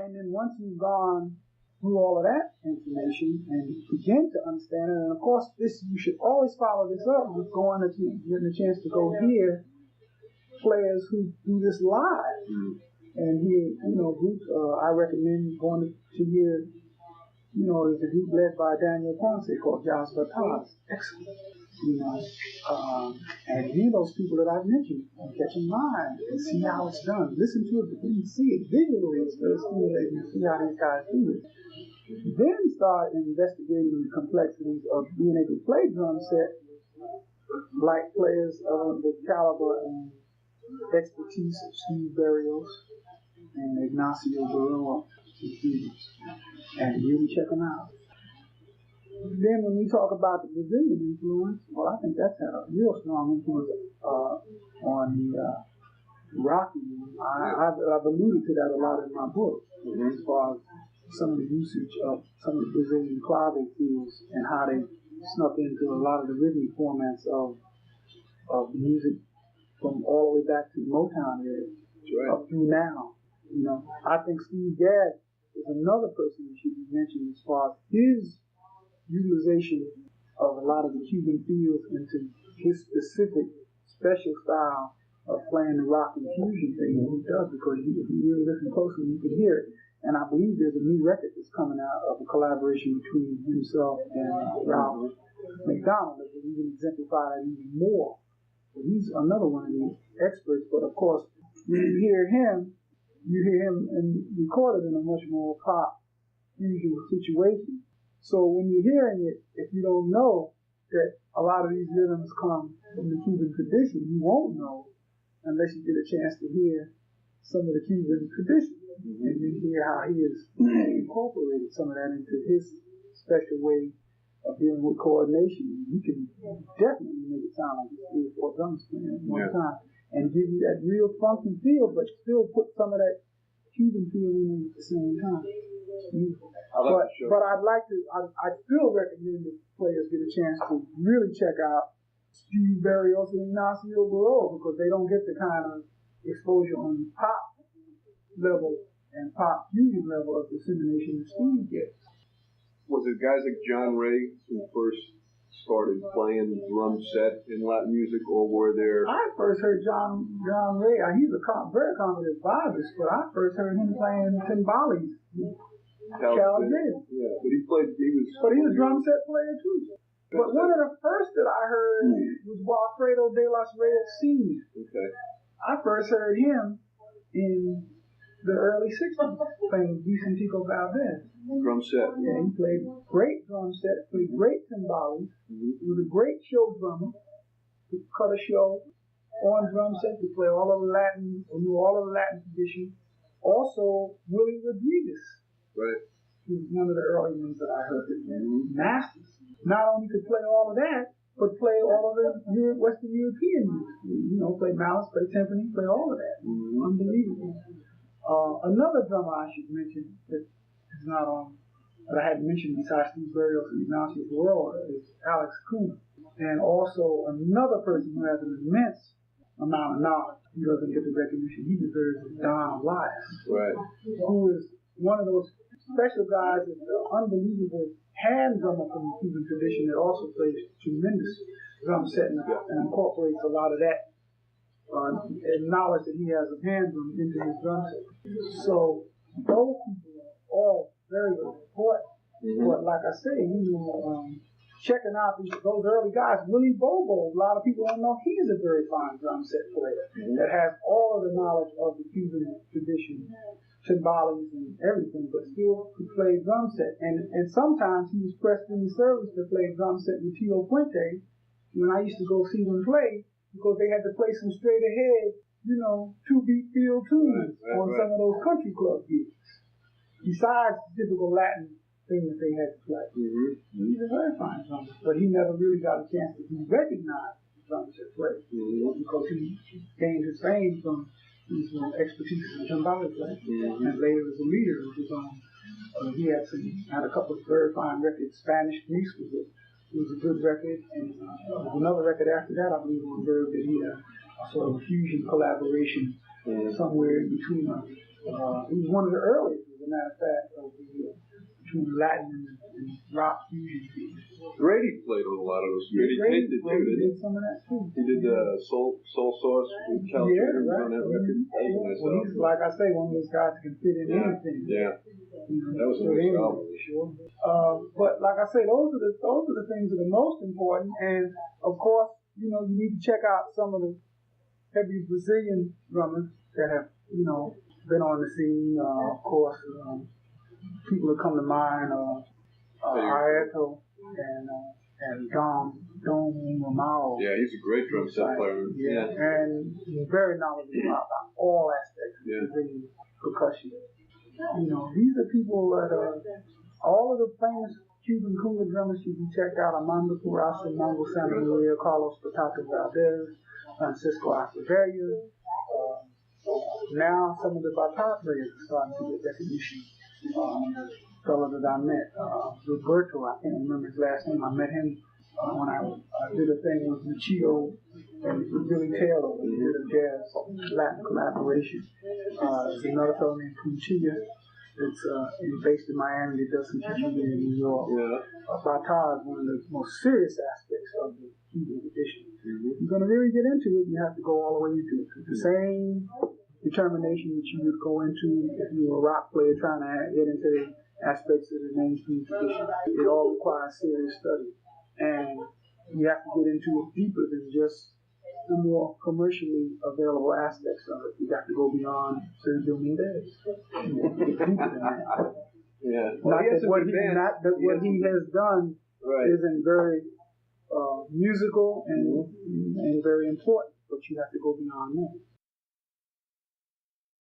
And then once you've gone through all of that information and begin to understand it, and of course this you should always follow this up with getting a chance to go hear players who do this live. And hear, groups, I recommend going to hear, there's a group led by Daniel Ponce called Jazz Batas. Excellent. And hear those people that I've mentioned and catch in mind and see how it's done. Listen to it, but then see it visually. It's very stimulating to see how these guys do it. Then start investigating the complexities of being able to play drum set like players of the caliber and expertise of Steve Berrios and Ignacio Berroa and really check them out. Then when we talk about the Brazilian influence, well, I think that's had a real strong influence on the Rocky. I've alluded to that a lot in my book, as far as some of the usage of some of the Brazilian clave fields and how they snuck into a lot of the rhythmic formats of music from all the way back to the Motown era up through now. I think Steve Gadd is another person who should be mentioned as far as his utilization of a lot of the Cuban fields into his specific special style of playing the rock and fusion thing that he does, because if you really listen closely, you can hear it. And I believe there's a new record that's coming out of a collaboration between himself and Ralph MacDonald that will even exemplify that even more. So he's another one of these experts, but of course, when you hear him and recorded in a much more pop fusion situation. So when you're hearing it, if you don't know that a lot of these rhythms come from the Cuban tradition, you won't know unless you get a chance to hear some of the Cuban tradition. And you hear how he has incorporated some of that into his special way of dealing with coordination. You can definitely make it sound like it's 3 or 4 drums playing at one time and give you that real funky feel, but still put some of that Cuban feel in at the same time. But I'd still recommend that players get a chance to really check out Steve Berrios and Ignacio Berroa, because they don't get the kind of exposure on pop level and pop fusion level of dissemination that Steve gets. Was it guys like John Ray who first started playing drum set in Latin music, or were there? I first heard John Ray. He's a very competent vibist, but I first heard him playing timbales. Cal did. Yeah, but he was a drum set player too. But one of the first that I heard was Walfredo de los Reyes Sr. Okay. I first heard him in the early 60s playing Vicentico Valdez. Drum set. Yeah, he played great drum set, played great timbales. He was a great show drummer. He cut a show on drum set to play all of the Latin, or knew all of the Latin tradition. Also, Willie Rodriquez. Right. He was one of the early ones that I heard. Masters. Not only could play all of that, but play all of the Western European music. Play Malice, play timpani, play all of that. Unbelievable. Another drummer I should mention that is not on, that I hadn't mentioned besides Steve Berrios and Ignacio Berroa, is Alex Acuna. And also another person who has an immense amount of knowledge, he doesn't get the recognition he deserves, is Alias. Right. Who is one of those special guys that's an unbelievable hand drummer from the Cuban tradition that also plays tremendous drum set and incorporates a lot of that knowledge that he has of hand drum into his drum set. So those people are all very, very important. But like I say, checking out those early guys, Willie Bobo, a lot of people don't know he's a very fine drum set player that has all of the knowledge of the Cuban tradition, timbales and everything, but still could play drum set. And sometimes he was pressed in the service to play drum set with Tio Puente when I used to go see them play, because they had to play some straight ahead, 2-beat field tunes on some of those country club gigs, besides the typical Latin thing that they had to play. He's a very fine drummer, but he never really got a chance to be recognized as a drum set player, because he gained his fame from his expertise in timbale play, and later as a leader of his own. He had a couple of very fine records. Spanish Grease was a good record, and another record after that, I believe, was very good. He had a sort of a fusion collaboration somewhere in between. He was one of the earliest as a matter of fact, of between Latin and rock fusion. Grady played on a lot of those. Grady Tate did too, didn't he? Some of that too. He did Soul Sauce with Cal Traders on that record. That was a nice well, he's, like I say, one of those guys that can fit in anything. Yeah. That was a nice album. Sure. But like I say, those are the things that are most important. And of course, you need to check out some of the heavy Brazilian drummers that have, been on the scene. Of course, people that come to mind Airto and Um Romao. Yeah, he's a great drum set player. Yeah. And he's very knowledgeable about all aspects of Brazilian percussion. These are people that all of the famous Cuban conga drummers you can check out: Armando Peraza, Mongo Santamaria, Carlos Patato Valdez, Francisco Aguabella. Now some of the Patato players are starting to get recognition. Fellow that I met, Roberto, I can't remember his last name. I met him when I did a thing with Lucio and Billy Taylor. We did a jazz Latin collaboration. There's another fellow named Ponce that's based in Miami that does some teaching in New York. Bata is one of the most serious aspects of the Cuban tradition. If you're going to really get into it, you have to go all the way into it. It's the same determination that you would go into if you were a rock player trying to get into the aspects of the mainstream tradition. It all requires serious study. And you have to get into it deeper than just the more commercially available aspects of it. You got to go beyond Sergio Mendes. Deeper than that. Yeah. Not that what he has done isn't very musical and very important, but you have to go beyond that.